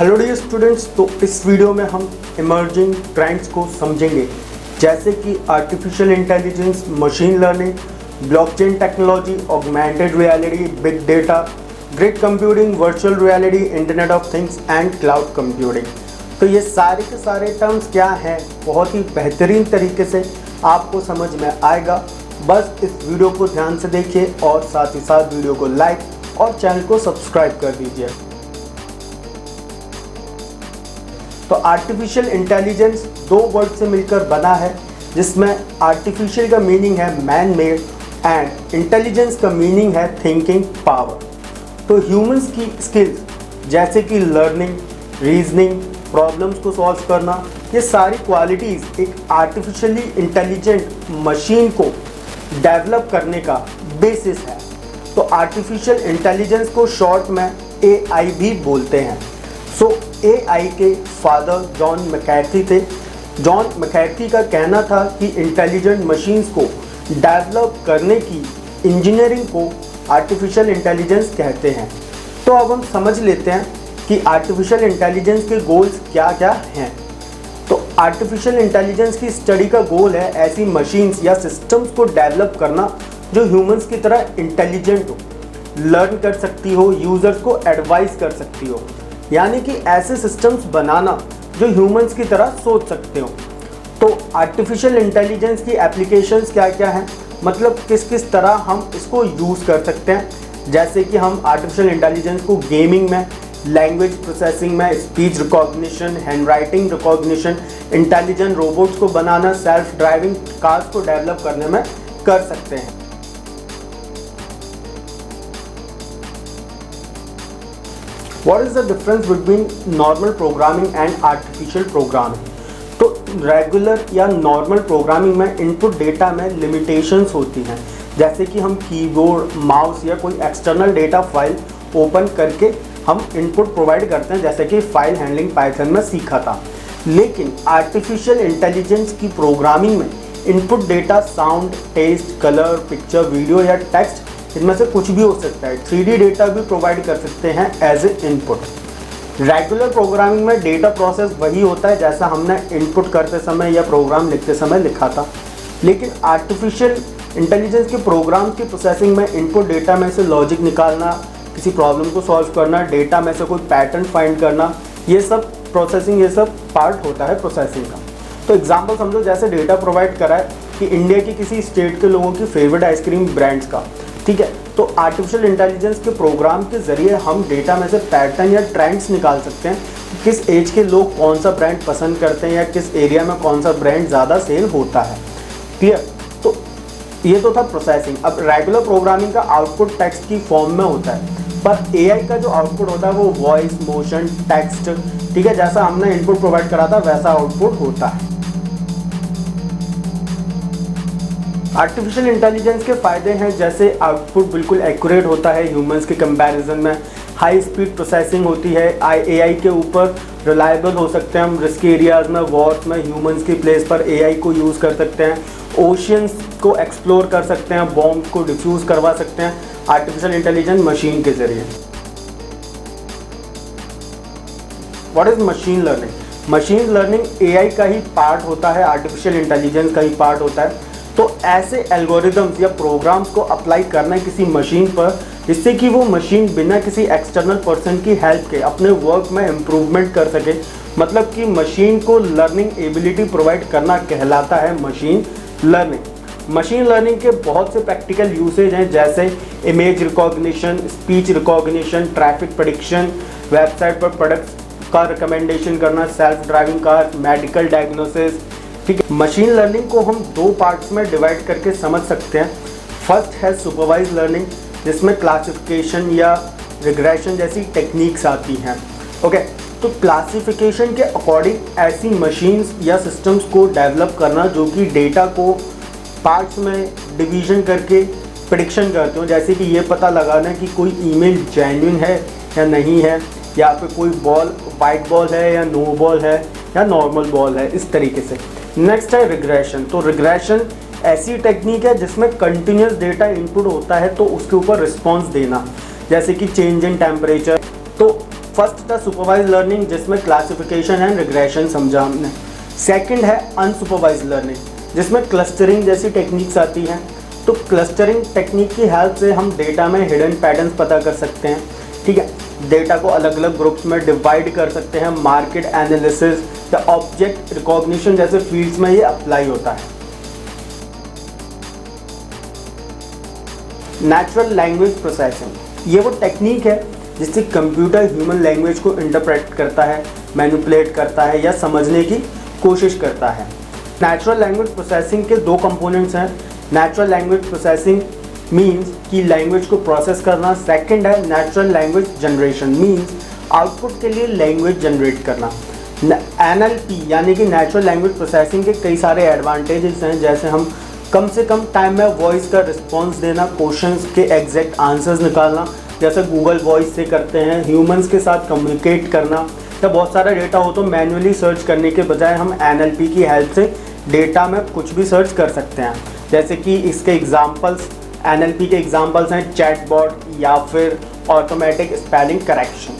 Hello dear students, तो इस video में हम इमर्जिंग ट्रेंड्स को समझेंगे, जैसे कि artificial intelligence, machine learning, blockchain technology, augmented reality, big data, grid computing, virtual reality, internet of things and cloud computing. तो ये सारे के सारे टर्म्स क्या हैं, बहुत ही बेहतरीन तरीके से आपको समझ में आएगा। बस इस वीडियो को ध्यान से देखिए और साथ ही साथ वीडियो को लाइक और चैनल को सब्सक्राइब कर दीजिए। तो आर्टिफिशियल इंटेलिजेंस दो वर्ड से मिलकर बना है, जिसमें आर्टिफिशियल का मीनिंग है मैन मेड एंड इंटेलिजेंस का मीनिंग है थिंकिंग पावर। तो ह्यूमंस की स्किल्स जैसे कि लर्निंग, रीजनिंग, प्रॉब्लम्स को सॉल्व करना, ये सारी क्वालिटीज़ एक आर्टिफिशियली इंटेलिजेंट मशीन को डेवलप करने का बेसिस है। तो आर्टिफिशियल इंटेलिजेंस को शॉर्ट में AI भी बोलते हैं। सो AI के फादर जॉन मैककार्थी थे। जॉन मैककार्थी का कहना था कि इंटेलिजेंट मशीन्स को डेवलप करने की इंजीनियरिंग को आर्टिफिशियल इंटेलिजेंस कहते हैं। तो अब हम समझ लेते हैं कि आर्टिफिशियल इंटेलिजेंस के गोल्स क्या क्या हैं। तो आर्टिफिशियल इंटेलिजेंस की स्टडी का गोल है ऐसी मशीन्स या सिस्टम्स को डेवलप करना जो ह्यूमंस की तरह इंटेलिजेंट हो, लर्न कर सकती हो, यूज़र्स को एडवाइस कर सकती हो, यानी कि ऐसे सिस्टम्स बनाना जो ह्यूमंस की तरह सोच सकते हो। तो आर्टिफिशियल इंटेलिजेंस की एप्लीकेशंस क्या क्या हैं, मतलब किस किस तरह हम इसको यूज़ कर सकते हैं। जैसे कि हम आर्टिफिशियल इंटेलिजेंस को गेमिंग में, लैंग्वेज प्रोसेसिंग में, speech recognition, handwriting recognition, intelligent robots को बनाना, सेल्फ ड्राइविंग कार्स को डेवलप करने में कर सकते हैं। What is the difference between normal programming and artificial programming? तो रेगुलर या नॉर्मल प्रोग्रामिंग में इनपुट डेटा में लिमिटेशंस होती हैं, जैसे कि हम कीबोर्ड, माउस या कोई एक्सटर्नल डेटा फाइल ओपन करके हम इनपुट प्रोवाइड करते हैं, जैसे कि फाइल हैंडलिंग पाइथन में सीखा था। लेकिन आर्टिफिशियल इंटेलिजेंस की प्रोग्रामिंग में input data sound, text, colour, picture, video या टेक्स्ट, इनमें से कुछ भी हो सकता है। 3D डेटा भी प्रोवाइड कर सकते हैं as a input. Regular programming में डेटा प्रोसेस वही होता है जैसा हमने इनपुट करते समय या प्रोग्राम लिखते समय लिखा था। लेकिन आर्टिफिशियल इंटेलिजेंस के प्रोग्राम की प्रोसेसिंग में इनपुट डेटा में से लॉजिक निकालना, किसी प्रॉब्लम को सॉल्व करना, डेटा में से कोई पैटर्न फाइंड करना, ये सब प्रोसेसिंग, ये सब पार्ट होता है प्रोसेसिंग का। तो एग्जाम्पल समझो, जैसे डेटा प्रोवाइड करा है कि इंडिया की किसी स्टेट के लोगों की फेवरेट आइसक्रीम ब्रांड्स का, ठीक है। तो आर्टिफिशियल इंटेलिजेंस के प्रोग्राम के जरिए हम डेटा में से पैटर्न या ट्रेंड्स निकाल सकते हैं, किस एज के लोग कौन सा ब्रांड पसंद करते हैं या किस एरिया में कौन सा ब्रांड ज़्यादा सेल होता है। क्लियर? तो ये तो था प्रोसेसिंग। अब रेगुलर प्रोग्रामिंग का आउटपुट टेक्स्ट की फॉर्म में होता है, पर AI का जो आउटपुट होता है वो वॉइस, मोशन, टेक्स्ट, ठीक है, जैसा हमने इनपुट प्रोवाइड करा था वैसा आउटपुट होता है। आर्टिफिशियल इंटेलिजेंस के फ़ायदे हैं, जैसे आउटपुट बिल्कुल एक्यूरेट होता है ह्यूमंस के कंपैरिजन में, हाई स्पीड प्रोसेसिंग होती है, AI के ऊपर रिलायबल हो सकते हैं हम, रिस्की एरियाज़ में, वॉर्स में ह्यूमंस की प्लेस पर AI को यूज़ कर सकते हैं, ओशियंस को एक्सप्लोर कर सकते हैं, बॉम्ब को डिफ्यूज़ करवा सकते हैं आर्टिफिशियल इंटेलिजेंस मशीन के ज़रिए। What is machine learning? Machine learning AI का ही पार्ट होता है, आर्टिफिशियल इंटेलिजेंस का ही पार्ट होता है। तो ऐसे एल्गोरिदम्स या प्रोग्राम्स को अप्लाई करना है किसी मशीन पर, जिससे कि वो मशीन बिना किसी एक्सटर्नल पर्सन की हेल्प के अपने वर्क में इम्प्रूवमेंट कर सके। मतलब कि मशीन को लर्निंग एबिलिटी प्रोवाइड करना कहलाता है मशीन लर्निंग। मशीन लर्निंग के बहुत से प्रैक्टिकल यूसेज हैं, जैसे image recognition, speech recognition, traffic prediction, website पर प्रोडक्ट्स का रिकमेंडेशन करना, self driving car, medical diagnosis, ठीक है। मशीन लर्निंग को हम दो पार्ट्स में डिवाइड करके समझ सकते हैं। फर्स्ट है सुपरवाइज लर्निंग, जिसमें क्लासिफिकेशन या रिग्रेशन जैसी टेक्निक्स आती हैं। ओके, तो क्लासिफिकेशन के अकॉर्डिंग ऐसी मशीन्स या सिस्टम्स को डेवलप करना जो कि डेटा को पार्ट्स में डिवीजन करके प्रेडिक्शन करते हो, जैसे कि ये पता लगाना कि कोई ईमेल जेन्युइन है या नहीं है, या फिर कोई बॉल वाइट बॉल है या नो बॉल है या नॉर्मल बॉल है, इस तरीके से। नेक्स्ट है रिग्रेशन। तो रिग्रेशन ऐसी टेक्निक है जिसमें कंटिन्यूस डेटा इनपुट होता है तो उसके ऊपर रिस्पॉन्स देना, जैसे कि चेंज इन टेम्परेचर। तो फर्स्ट था सुपरवाइज लर्निंग, जिसमें क्लासिफिकेशन एंड रिग्रेशन समझा हमने। सेकंड है अनसुपरवाइज लर्निंग, जिसमें क्लस्टरिंग जैसी टेक्निक्स आती हैं। तो क्लस्टरिंग टेक्निक की हेल्प से हम डेटा में हिडन पैटर्न्स पता कर सकते हैं, ठीक है। डेटा को अलग अलग ग्रुप्स में डिवाइड कर सकते हैं। Market analysis the object recognition जैसे फील्ड्स में ये अप्लाई होता है। नेचुरल लैंग्वेज प्रोसेसिंग, ये वो टेक्निक है जिससे कंप्यूटर ह्यूमन लैंग्वेज को इंटरप्रेट करता है, मैनिपुलेट करता है या समझने की कोशिश करता है। नेचुरल लैंग्वेज प्रोसेसिंग के दो कंपोनेंट्स हैं। नेचुरल लैंग्वेज प्रोसेसिंग मीन्स कि लैंग्वेज को प्रोसेस करना। सेकंड है natural language generation, means output के लिए लैंग्वेज जनरेट करना। NLP यानी कि नेचुरल लैंग्वेज प्रोसेसिंग के कई सारे एडवांटेजेस हैं, जैसे हम कम से कम टाइम में वॉइस का रिस्पॉन्स देना, क्वेश्चंस के एग्जैक्ट आंसर्स निकालना जैसे गूगल वॉइस से करते हैं, ह्यूमंस के साथ कम्युनिकेट करना। जब बहुत सारा डेटा हो तो मैन्युअली सर्च करने के बजाय हम NLP की हेल्प से डेटा में कुछ भी सर्च कर सकते हैं। जैसे कि इसके एग्जांपल्स, NLP के एग्जांपल्स हैं चैटबॉट या फिर ऑटोमेटिक स्पेलिंग करेक्शन।